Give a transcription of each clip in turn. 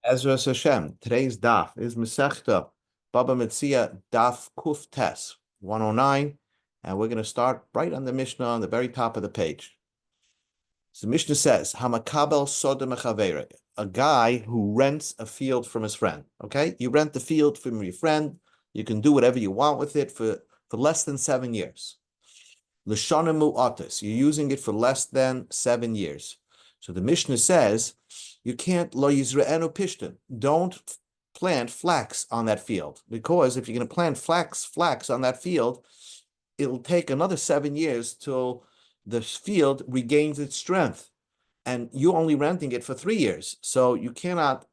Ezra Hashem. Today's daf is Masechta Baba Metzia Daf Kuf Tes 109, and we're going to start right on the Mishnah on the very top of the page. So the Mishnah says, Hamakabel Soda Mechavere, a guy who rents a field from his friend. Okay, you rent the field from your friend. You can do whatever you want with it for less than 7 years. L'shana mu'atis, you're using it for less than 7 years. So the Mishnah says, you can't lo yizre'enu pishtin. Don't plant flax on that field, because if you're going to plant flax on that field, it'll take another 7 years till the field regains its strength, and you're only renting it for 3 years. So you cannot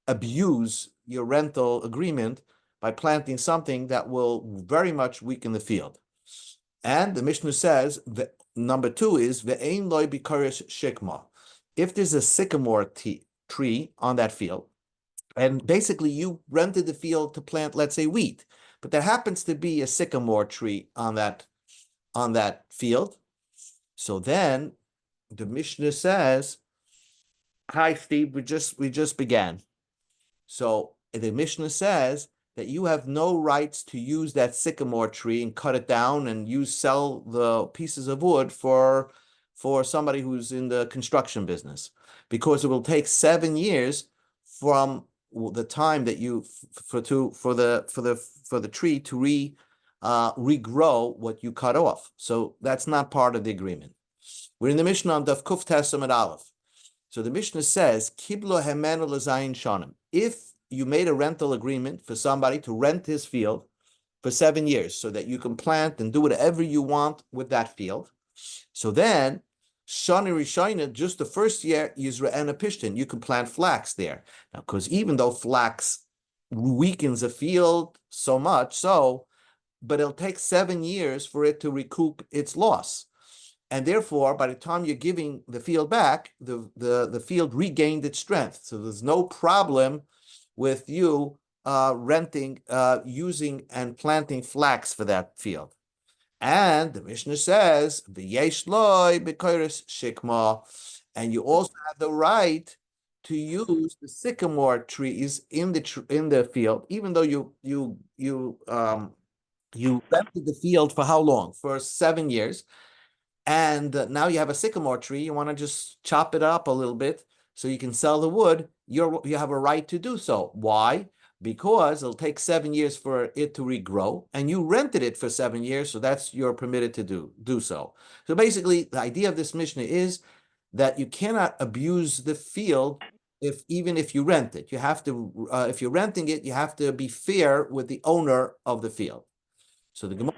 abuse your rental agreement by planting something that will very much weaken the field. And the Mishnah says that number 2 is ve'ein loy bikaris shikma. If there's a sycamore tree on that field, and basically you rented the field to plant, let's say, wheat, but there happens to be a sycamore tree on that field, so then the Mishnah says, "Hi, Steve, we just began." So the Mishnah says that you have no rights to use that sycamore tree and cut it down and sell the pieces of wood for somebody who's in the construction business, because it will take 7 years from the time that for the tree to regrow what you cut off. So that's not part of the agreement. We're in the Mishnah on Daf Kuf Tesam and Aleph. So the Mishnah says, Kiblo hemenu l'zayin shanim. If you made a rental agreement for somebody to rent his field for 7 years so that you can plant and do whatever you want with that field, so then Shani Rishayna, just the first year, Yizra'ena Pishtin, you can plant flax there. Now, because even though flax weakens a field so much, but it'll take 7 years for it to recoup its loss. And therefore, by the time you're giving the field back, the field regained its strength. So there's no problem with you using and planting flax for that field. And the Mishnah says, "V'yesh loy b'koros shikma," and you also have the right to use the sycamore trees in the field, even though you rented the field for how long? For 7 years, and now you have a sycamore tree. You want to just chop it up a little bit so you can sell the wood. You have a right to do so. Why? Because it'll take 7 years for it to regrow, and you rented it for 7 years, so you're permitted to do so. So basically, the idea of this Mishnah is that you cannot abuse the field even if you rent it. You have to, if you're renting it, you have to be fair with the owner of the field. So the Gemara,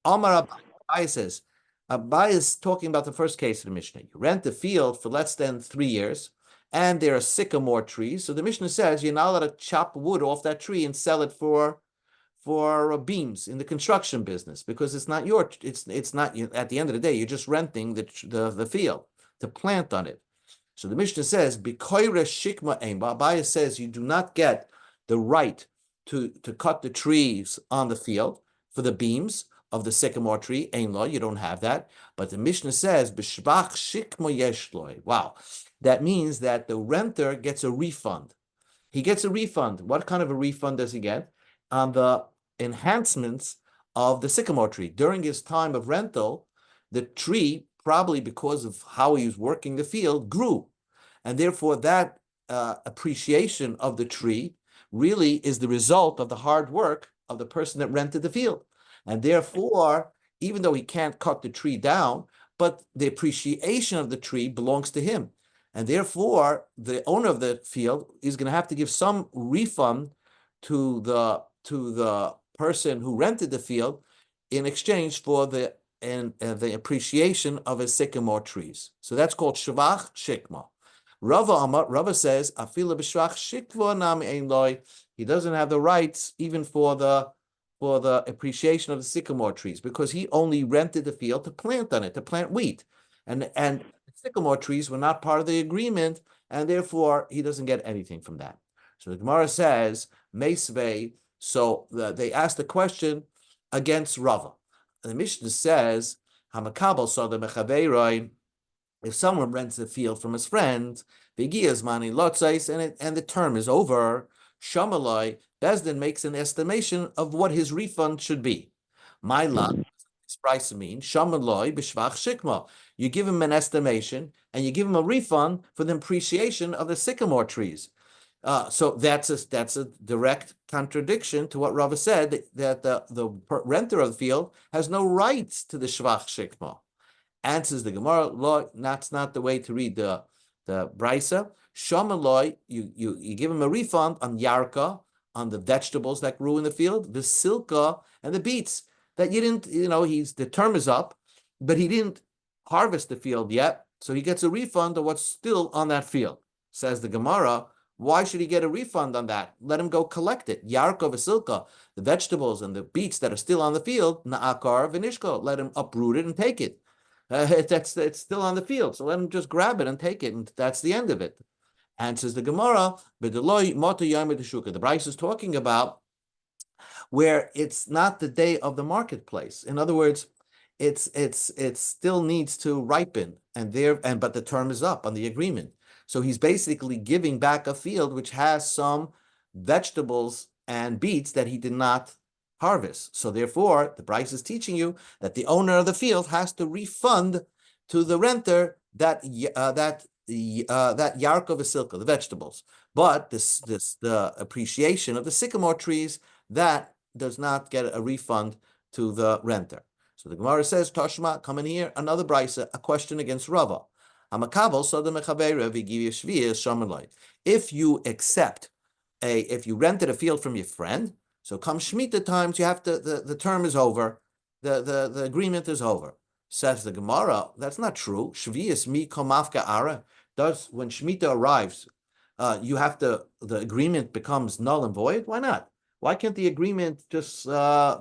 Amar Abai says, Abai is talking about the first case of the Mishnah. You rent the field for less than 3 years, and there are sycamore trees. So the Mishnah says you're not allowed to chop wood off that tree and sell it for beams in the construction business, because it's not it's not, at the end of the day, you're just renting the field to plant on it. So the Mishnah says, B'koire shikma ein. Abai says you do not get the right to cut the trees on the field for the beams of the sycamore tree. Ein lo, you don't have that. But the Mishnah says, B'shvach shikma yesh loy. Wow. That means that the renter gets a refund. He gets a refund. What kind of a refund does he get? On the enhancements of the sycamore tree. During his time of rental, the tree, probably because of how he was working the field, grew. And therefore, that appreciation of the tree really is the result of the hard work of the person that rented the field. And therefore, even though he can't cut the tree down, but the appreciation of the tree belongs to him. And therefore, the owner of the field is going to have to give some refund to the person who rented the field in exchange for the appreciation of his sycamore trees. So that's called shvach shikma. Rava says, Afila b'shvach shikva nami ein loy. He doesn't have the rights even for the appreciation of the sycamore trees, because he only rented the field to plant on it, to plant wheat. And sycamore trees were not part of the agreement, and therefore he doesn't get anything from that. So the Gemara says, Meisvei, so they asked the question against Rava. And the Mishnah says, Hamakabel Sada Mechaveiroi, if someone rents a field from his friend, Vigiyas mani lotzais, and the term is over, Shamalai, Bezdin makes an estimation of what his refund should be. My lot, this price means Shamalai b'shvach shikma. You give him an estimation and you give him a refund for the appreciation of the sycamore trees. So that's a direct contradiction to what Rava said, that the renter of the field has no rights to the shvach shikma. Answers the Gemara, law, that's not the way to read the Brisa. Shamaloi, you give him a refund on yarka, on the vegetables that grew in the field, the silka and the beets that you didn't, the term is up, but he didn't harvest the field yet, so he gets a refund of what's still on that field. Says the Gemara, why should he get a refund on that? Let him go collect it. Yarka v'silka, the vegetables and the beets that are still on the field, na'akar v'nishko, let him uproot it and take it. It's still on the field, so let him just grab it and take it, and that's the end of it. Answers the Gemara, the Bryce is talking about where it's not the day of the marketplace. In other words, it still needs to ripen, but the term is up on the agreement. So he's basically giving back a field which has some vegetables and beets that he did not harvest. So therefore, the Bryce is teaching you that the owner of the field has to refund to the renter that yarko v'silka, the vegetables. But the appreciation of the sycamore trees, that does not get a refund to the renter. So the Gemara says, Toshma, come in here, another Bryce, a question against Rava. If you accept if you rented a field from your friend, so come Shemitah times, you have to, the term is over, the agreement is over. Says the Gemara, that's not true. Shvius mi komafka ara. Does, when Shemitah arrives, the agreement becomes null and void? Why not? Why can't the agreement just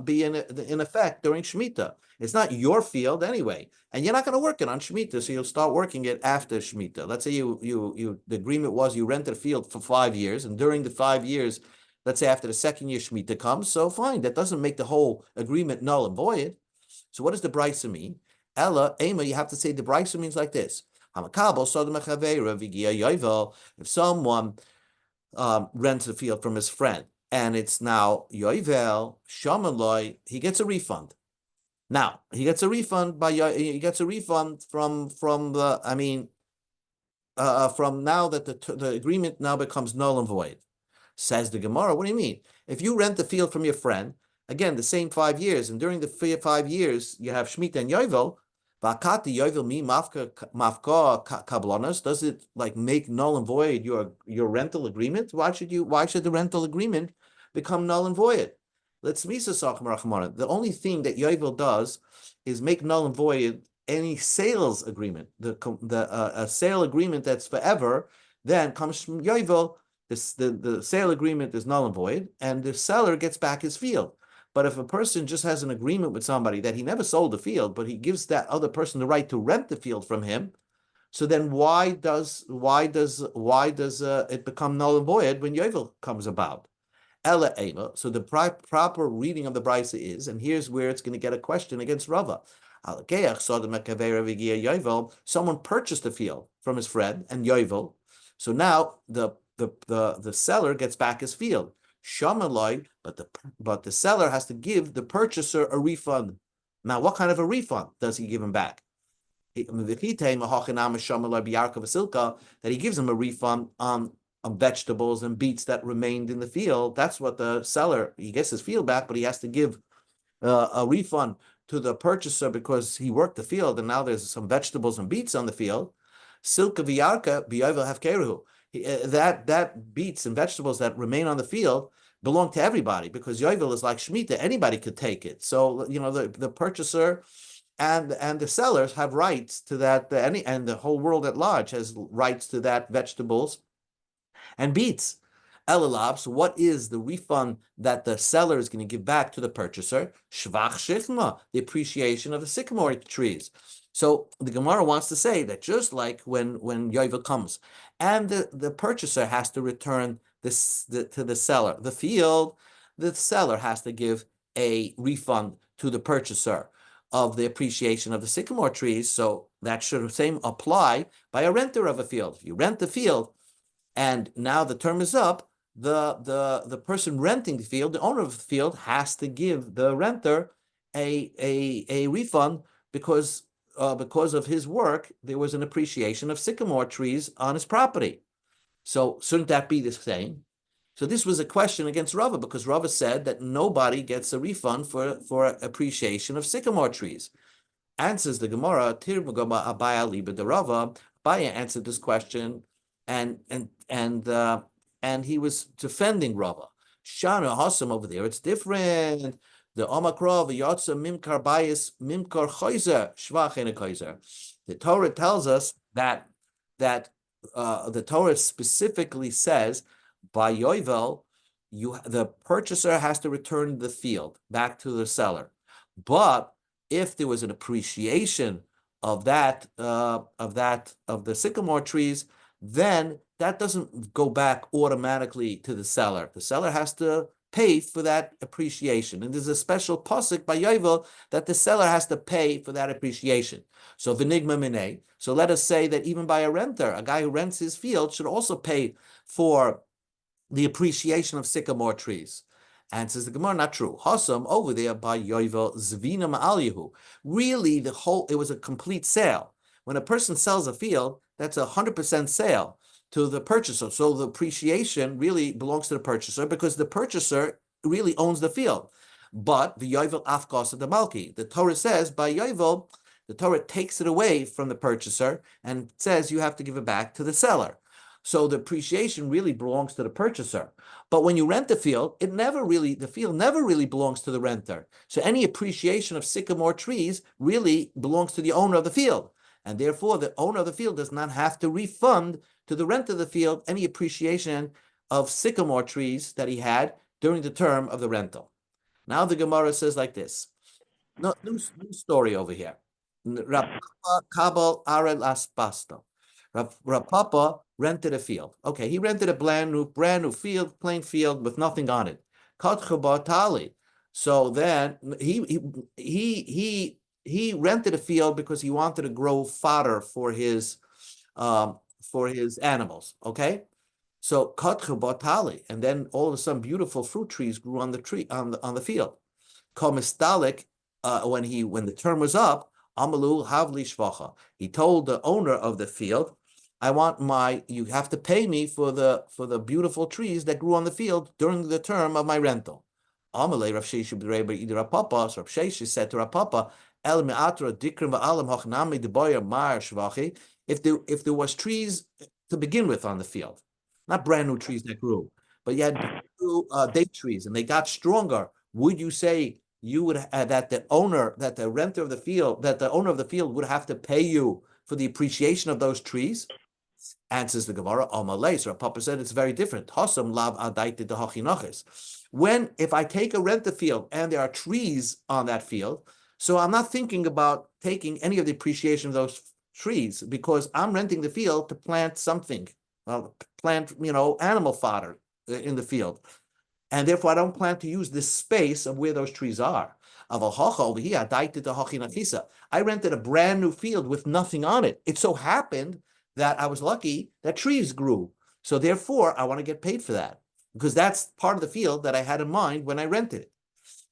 be in effect during Shemitah? It's not your field anyway, and you're not going to work it on Shemitah, so you'll start working it after Shemitah. Let's say the agreement was you rented a field for 5 years, and during the 5 years, let's say after the second year Shemitah comes, so fine, that doesn't make the whole agreement null and void. So what does the Brisa mean? Ella, Ema, you have to say the Brisa means like this. If someone rents a field from his friend, and it's now Yoivel, Shamaloi, he gets a refund. Now he gets a refund from now that the agreement now becomes null and void. Says the Gemara, what do you mean? If you rent the field from your friend, again the same 5 years, and during the 5 years you have Shemitah and Yovel, Vakati Yovel mi mafka kablonas, does it like make null and void your rental agreement? Why should the rental agreement become null and void? The only thing that Yovel does is make null and void any sales agreement. A sale agreement that's forever then comes from Yovel. The sale agreement is null and void, and the seller gets back his field. But if a person just has an agreement with somebody that he never sold the field, but he gives that other person the right to rent the field from him, so then why does it become null and void when Yovel comes about? Ela Ema. So the proper reading of the Brisa is, and here's where it's going to get a question against Rava. Someone purchased the field from his friend and Yovel. So now the seller gets back his field. Shamaloi, but the seller has to give the purchaser a refund. Now, what kind of a refund does he give him back? That he gives him a refund on vegetables and beets that remained in the field. That's what the seller, he gets his field back, but he has to give a refund to the purchaser because he worked the field and now there's some vegetables and beets on the field. Silka v'yarka b'yovel hafkeruhu. That beets and vegetables that remain on the field belong to everybody because Yovel is like Shemitah. Anybody could take it. So, the purchaser and the sellers have rights to that, and the whole world at large has rights to that vegetables and beets. Elalab, so what is the refund that the seller is going to give back to the purchaser? Shvach shichma, the appreciation of the sycamore trees. So the Gemara wants to say that just like when Yovel comes and the purchaser has to return to the seller the field, the seller has to give a refund to the purchaser of the appreciation of the sycamore trees. So that should same apply by a renter of a field. If you rent the field and now the term is up, the person renting the field, the owner of the field, has to give the renter a refund because of his work. There was an appreciation of sycamore trees on his property. So shouldn't that be the same? So this was a question against Rava, because Rava said that nobody gets a refund for appreciation of sycamore trees. Answers the Gemara, Abaya Liba de Rava. Abaya answered this question, and he was defending Rava. Shana Hasam over there, it's different. The Omakrov Yotza Mimkar Bayis Mimkar Chayzer Shvach and Chayzer. The Torah tells us that the Torah specifically says by Yovel, the purchaser has to return the field back to the seller. But if there was an appreciation of the sycamore trees, then that doesn't go back automatically to the seller. The seller has to pay for that appreciation. And there's a special pasuk by Yovel that the seller has to pay for that appreciation. So v'nigma minei. So let us say that even by a renter, a guy who rents his field should also pay for the appreciation of sycamore trees. Answers the Gemara, not true. Hasam over there by Yovel Zvina Ma'alihu. Really, it was a complete sale. When a person sells a field, that's 100% sale to the purchaser. So the appreciation really belongs to the purchaser because the purchaser really owns the field. But the Yovel Afkos of the Malki. The Torah says by Yovel, the Torah takes it away from the purchaser and says you have to give it back to the seller. So the appreciation really belongs to the purchaser. But when you rent the field, the field never really belongs to the renter. So any appreciation of sycamore trees really belongs to the owner of the field. And therefore, the owner of the field does not have to refund to the renter of the field any appreciation of sycamore trees that he had during the term of the rental. Now the Gemara says like this. No, new story over here. Rav Papa Kabal Arel Aspasto. Rav Papa rented a field. Okay, he rented a brand new field, plain field with nothing on it. Tali. So then he rented a field because he wanted to grow fodder for his animals. Okay, so Tali, and then all of a sudden beautiful fruit trees grew on the tree on the field. Komistalik, when the term was up, Amalu Havli Shvacha. He told the owner of the field, you have to pay me for the beautiful trees that grew on the field during the term of my rental. Amalei Rav Sheshu b'Rebbe Ida Rav Papa. So Rav Sheshu said to Rav Papa, El me'atra dikrim va'alam hachnami deboyer mar shvachi. If there was trees to begin with on the field, not brand new trees that grew, but you had date trees and they got stronger, would you say you would that the owner of the field would have to pay you for the appreciation of those trees? Answers the Gemara, Amalei. So Papa said it's very different. Hasam lav adaita de hachinoches. If I take a rent the field and there are trees on that field, so I'm not thinking about taking any of the appreciation of those trees because I'm renting the field to plant something, animal fodder in the field. And therefore, I don't plan to use this space of where those trees are. Over here, I rented a brand new field with nothing on it. It so happened that I was lucky that trees grew. So therefore, I want to get paid for that because that's part of the field that I had in mind when I rented it.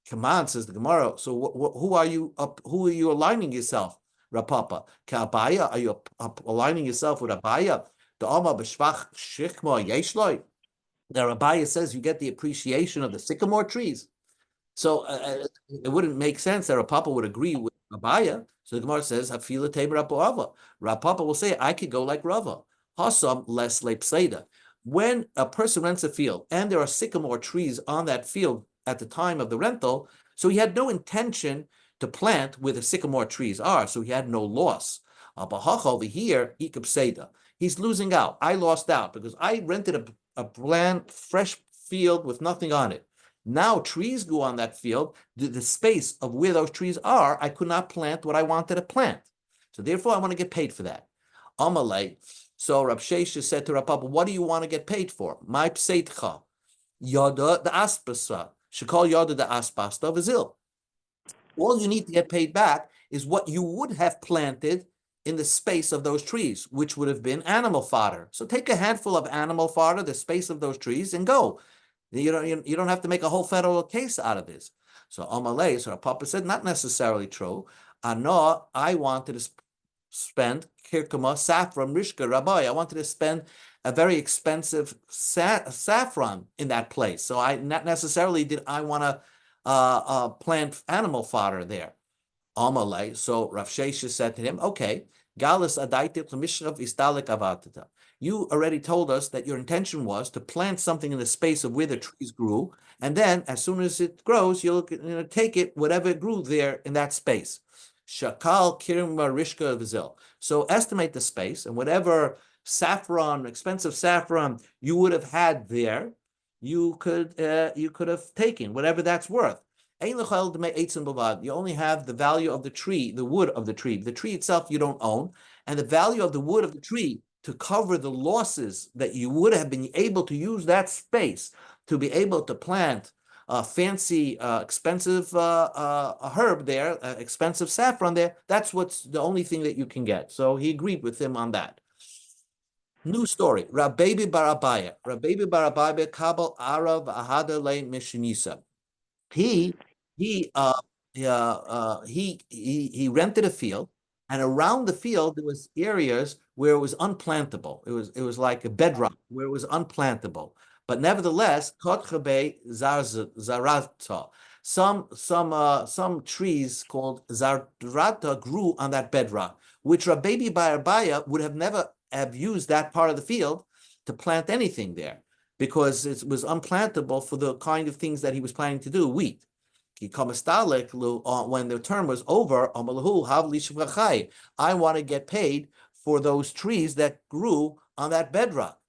Come on, says the Gemara. So who are you aligning yourself, Rapapa? Abaya? Are you aligning yourself with Abaya? The Alma b'shvach shikma yeshloi. The Abaya says you get the appreciation of the sycamore trees. So it wouldn't make sense that Rapapa would agree with Abaya. So the Gemara says, Hafila Tamer Rapapa. Rapapa will say, I could go like Rava. Hasam les lepseda. When a person rents a field and there are sycamore trees on that field at the time of the rental, so he had no intention to plant where the sycamore trees are, so he had no loss. Abahacha over here, ikapseda. He's losing out. I lost out because I rented a brand fresh field with nothing on it. Now trees grew on that field. The space of where those trees are, I could not plant what I wanted to plant. So therefore, I want to get paid for that. Amalei. So Rav Shesha said to Rav Papa, what do you want to get paid for? My pseitcha. Yada the aspasa. Shekal yada the aspasta v'zil. All you need to get paid back is what you would have planted in the space of those trees, which would have been animal fodder. So take a handful of animal fodder, the space of those trees, and go. You don't have to make a whole federal case out of this. So Amalei, so Papa said, not necessarily true. No, I wanted to spend kirkuma, saffron, rishka, rabbi. I wanted to spend a very expensive saffron in that place. So I not necessarily did I want to plant animal fodder there. Amalei. So Rav Shesha said to him, okay, Galus adaitit l'mishrav istalik avatata. You already told us that your intention was to plant something in the space of where the trees grew, and then as soon as it grows, you'll take it, whatever grew there in that space. Shakal kirim rishka v'zil. So estimate the space, and whatever saffron, expensive saffron you would have had there, you could have taken, whatever that's worth. You only have the value of the tree, the wood of the tree. The tree itself you don't own, and the value of the wood of the tree to cover the losses that you would have been able to use that space to be able to plant fancy, expensive herb there, expensive saffron there. That's what's the only thing that you can get. So he agreed with him on that. New story. Rabbi Barabaya. Rabbi Barabaya kabel arav ahada le mishnisa. He he uh he rented a field, and around the field there was areas where it was unplantable. It was like a bedrock where it was unplantable. But nevertheless, kotchabe zarata. Some trees called zarata grew on that bedrock, which Rabbi Barabaya would have never have used that part of the field to plant anything there, because it was unplantable for the kind of things that he was planning to do, wheat. When the term was over, I want to get paid for those trees that grew on that bedrock.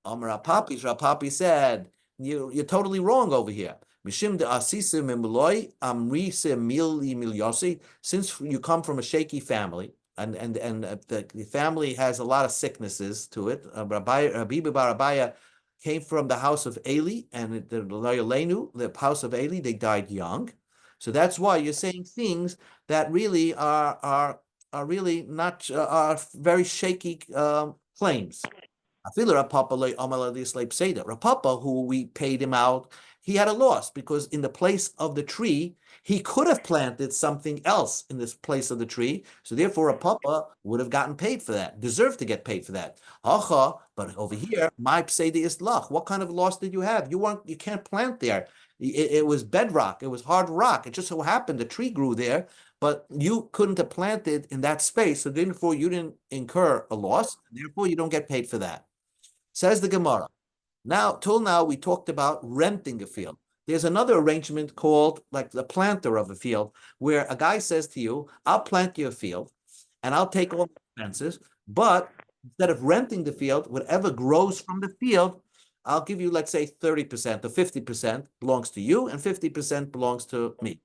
Rapapi said, you're totally wrong over here. Since you come from a shaky family, and the family has a lot of sicknesses to it, Rabbi Barabaya came from the house of Eli, and the house of Eli, they died young. So that's why you're saying things that really are really not are very shaky claims. Rapapa, who we paid him out, he had a loss because in the place of the tree, he could have planted something else in this place of the tree. So therefore, Rapapa would have gotten paid for that, deserved to get paid for that. But over here, my pseida is lach. What kind of loss did you have? You can't plant there. It was bedrock. It was hard rock. It just so happened the tree grew there, but you couldn't have planted in that space. So therefore, you didn't incur a loss. Therefore, you don't get paid for that. Says the Gemara. Till now, we talked about renting a field. There's another arrangement called like the planter of a field, where a guy says to you, I'll plant you a field and I'll take all the expenses, but instead of renting the field, whatever grows from the field, I'll give you, let's say, 30% or 50% belongs to you and 50% belongs to me.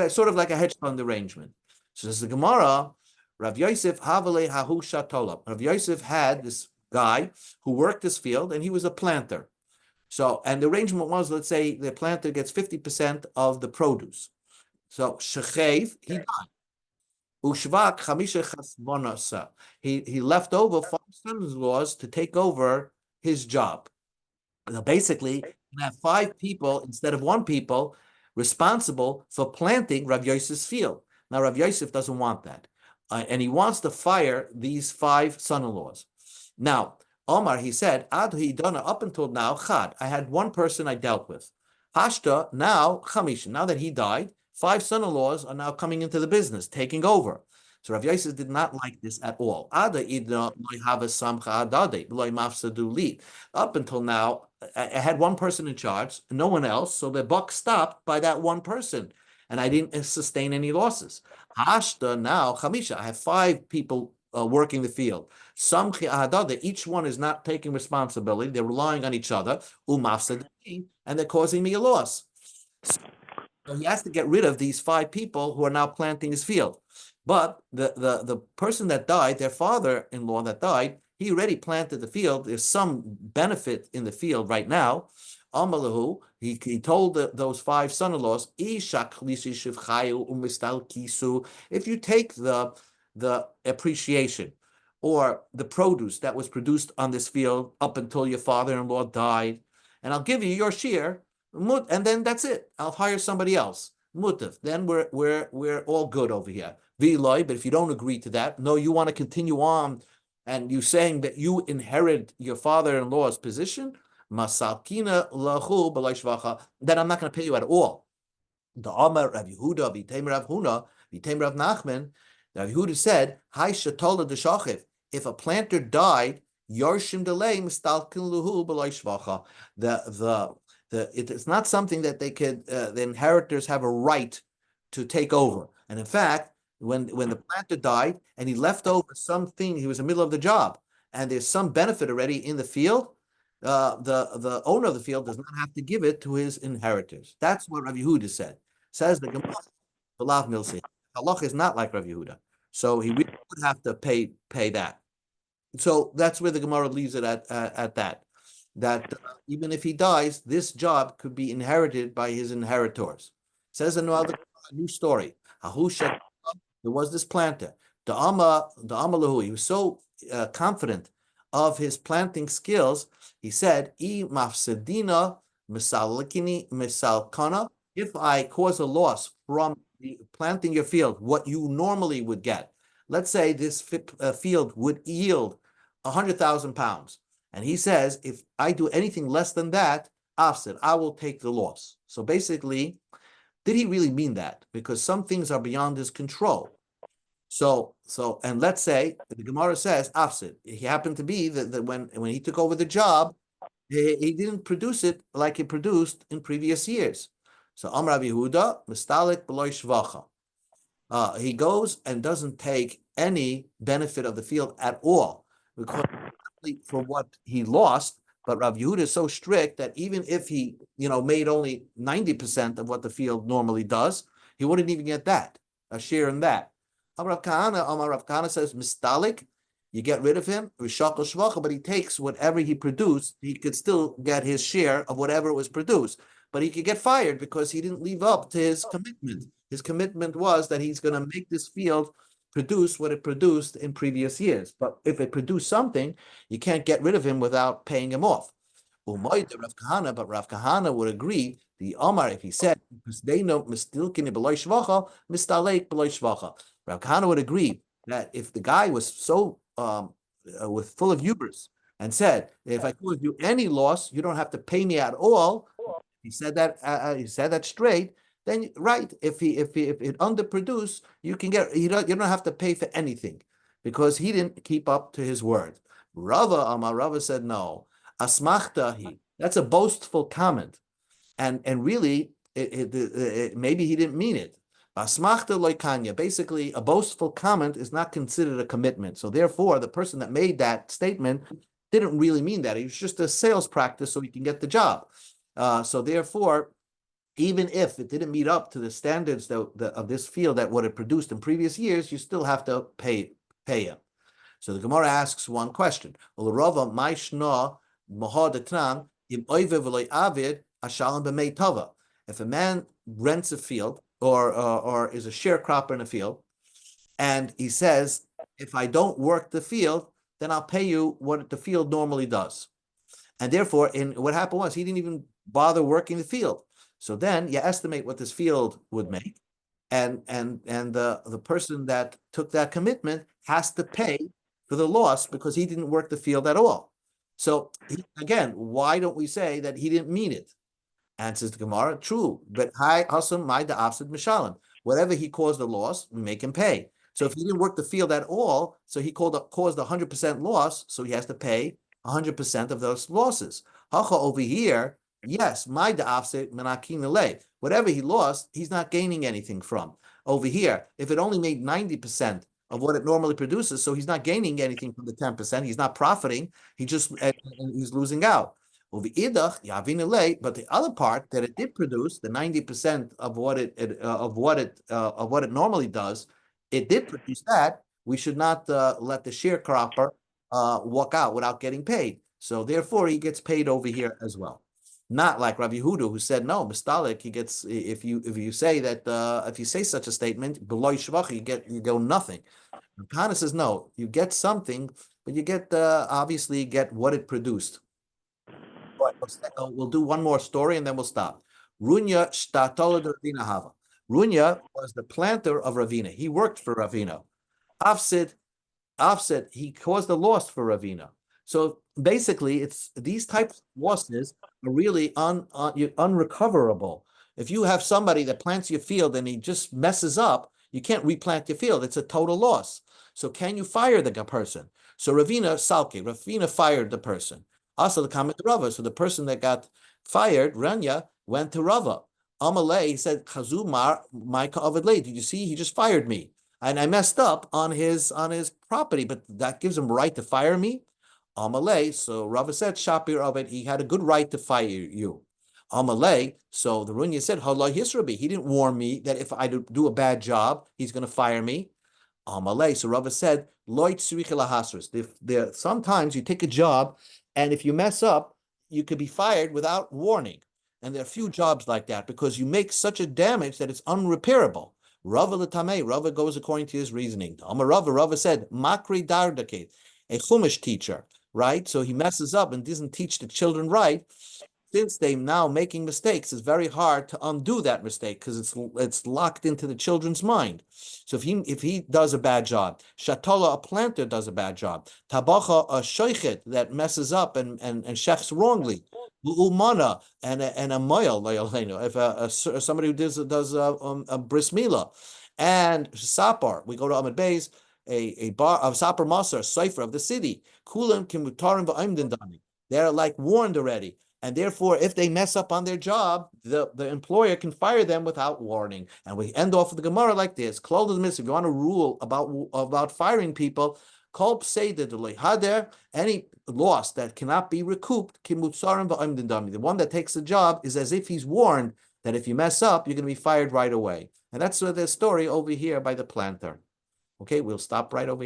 Sort of like a hedge fund arrangement. So this is the Gemara, Rav Yosef Havale Hahu Shatola. Rav Yosef had this guy who worked this field, and he was a planter. So, and the arrangement was, let's say the planter gets 50% of the produce. So, Shechev, he died. Ushvak Chamisha Chasbonasa. He left over 5 sons-in-laws to take over his job. Now, basically, you have 5 people instead of 1 people responsible for planting Rav Yosef's field. Now, Rav Yosef doesn't want that. And he wants to fire these 5 son-in-laws. Now, Omar, he said, Ad Hidana, up until now, Chad, I had 1 person I dealt with. Hashta, now, Chamish, now that he died, 5 son-in-laws are now coming into the business, taking over. So Rav Yosef did not like this at all. Up until now, I had 1 person in charge, no one else, so the buck stopped by that 1 person, and I didn't sustain any losses. Hashta, now, Chamisha, I have 5 people working the field. Each one is not taking responsibility. They're relying on each other. And they're causing me a loss. So he has to get rid of these 5 people who are now planting his field. But the person that died, their father-in-law that died, he already planted the field. There's some benefit in the field right now. Amalahu, he told those 5 son-in-laws, if you take the the appreciation or the produce that was produced on this field up until your father-in-law died, and I'll give you your share, and then that's it. I'll hire somebody else. Mutav. Then we're all good over here. V'loi, but if you don't agree to that, no, you want to continue on, and you saying that you inherit your father-in-law's position, masalkina lahu b'loi shvacha, then I'm not going to pay you at all. The Amar Rav Yehuda, V'Teimer Rav Huna, V'Teimer Rav Nachman, Rav Yehuda said, Hai shatola deshachiv. If a planter died, Yarshim delay mistalkin luhu b'loi shvacha. It's not something that they could, the inheritors have a right to take over. And in fact, when the planter died and he left over something, he was in the middle of the job, and there's some benefit already in the field, the owner of the field does not have to give it to his inheritors. That's what Rav Yehuda said. Says the Gemara, the Lav Milsi. Halach is not like Rav Yehuda, so he really would have to pay that. So that's where the Gemara leaves it at that. That even if he dies, this job could be inherited by his inheritors. Says another new story. There was this planter. The Amalahu, he was so confident of his planting skills. He said, "I mafsedina misalkini misalkana." If I cause a loss from planting your field, what you normally would get, let's say this field would yield 100,000 pounds, and he says, if I do anything less than that, afsid, I will take the loss. So basically, did he really mean that? Because some things are beyond his control. So, and let's say the Gemara says afsid. He happened to be that when he took over the job, he didn't produce it like he produced in previous years. So Amar Rabbi Yehuda, mistalik b'loi shvacha. He goes and doesn't take any benefit of the field at all because for what he lost. But Rabbi Yehuda is so strict that even if he made only 90% of what the field normally does, he wouldn't even get that, a share in that. Rav Kahana says, mistalik, you get rid of him, but he takes whatever he produced. He could still get his share of whatever was produced, but he could get fired because he didn't live up to his commitment. His commitment was that he's going to make this field produce what it produced in previous years. But if it produced something, you can't get rid of him without paying him off. But Rav Kahana would agree, the Omar, if he said, because they know mistilkin b'loi shvacha, mistalek b'loi shvacha. Rav Kahana would agree that if the guy was so with full of hubris and said, if I cause you any loss, you don't have to pay me at all. He said that straight. Then right, if it underproduced, you don't have to pay for anything because he didn't keep up to his word. Rava said no. Asmachtahi. That's a boastful comment, and really, maybe he didn't mean it. Asmachta loikanya. Basically, a boastful comment is not considered a commitment. So therefore, the person that made that statement didn't really mean that. It was just a sales practice so he can get the job. So therefore, even if it didn't meet up to the standards of this field that what it produced in previous years, you still have to pay him. So the Gemara asks one question. If a man rents a field or is a sharecropper in a field, and he says, if I don't work the field, then I'll pay you what the field normally does. And therefore, what happened was he didn't even bother working the field. So then you estimate what this field would make, and the person that took that commitment has to pay for the loss because he didn't work the field at all. So again, why don't we say that he didn't mean it? Answers the Gemara, true, but hi hasam my da afsid mishalim. Whatever he caused the loss, we make him pay. So if he didn't work the field at all, so he caused 100% loss, so he has to pay 100% of those losses. Hacha over here, yes, my da'afse menakin alei. Whatever he lost, he's not gaining anything from. Over here, if it only made 90% of what it normally produces, so he's not gaining anything from the 10%. He's not profiting. He's losing out. Over idach yavin alei. But the other part that it did produce, the 90% of what it normally does, it did produce that. We should not let the sharecropper walk out without getting paid. So therefore, he gets paid over here as well. Not like Rabbi Yehuda, who said no, mistalik. He gets if you say that if you say such a statement, b'loi shvach, you go nothing. Rav Kahana says, no, you get something, but you get obviously get what it produced. Right, we'll do one more story and then we'll stop. Runya Shtatola Ravina Hava. Runya was the planter of Ravina. He worked for Ravina. Afsid he caused a loss for Ravina. So basically, it's these types of losses are really unrecoverable. If you have somebody that plants your field and he just messes up, you can't replant your field. It's a total loss. So can you fire the person? So Ravina fired the person. Also, the comment to Rava. So the person that got fired, Ranya, went to Rava. Amalei, he said, Chazumar, my Did you see? He just fired me and I messed up on his property, but that gives him right to fire me. Amalei, so Rava said, Shapir of it, he had a good right to fire you. Amalei, so the Runya said, Hala Hisrabi, he didn't warn me that if I do a bad job, he's going to fire me. Amalei, so Rava said, Loit Hasras. Sometimes you take a job, and if you mess up, you could be fired without warning. And there are a few jobs like that because you make such a damage that it's unrepairable. Rava l'tamei, Rava goes according to his reasoning. Rava said, Makri Dardake, a Chumash teacher, right? So he messes up and doesn't teach the children right. Since they're now making mistakes, it's very hard to undo that mistake because it's locked into the children's mind. So if he does a bad job, Shatola, a planter, does a bad job, Tabacha, a shoichet that messes up and shechs wrongly, Umana and a moil, if somebody who does a bris milah, and sapar, we go to Ahmed Bey's, a bar of sapar masar, cipher of the city, kulam kimutarim va'imdin dani. They're like warned already. And therefore, if they mess up on their job, the employer can fire them without warning. And we end off with the Gemara like this. If you want to rule about firing people, any loss that cannot be recouped, the one that takes the job is as if he's warned that if you mess up, you're going to be fired right away. And that's the story over here by the planter. Okay, we'll stop right over here.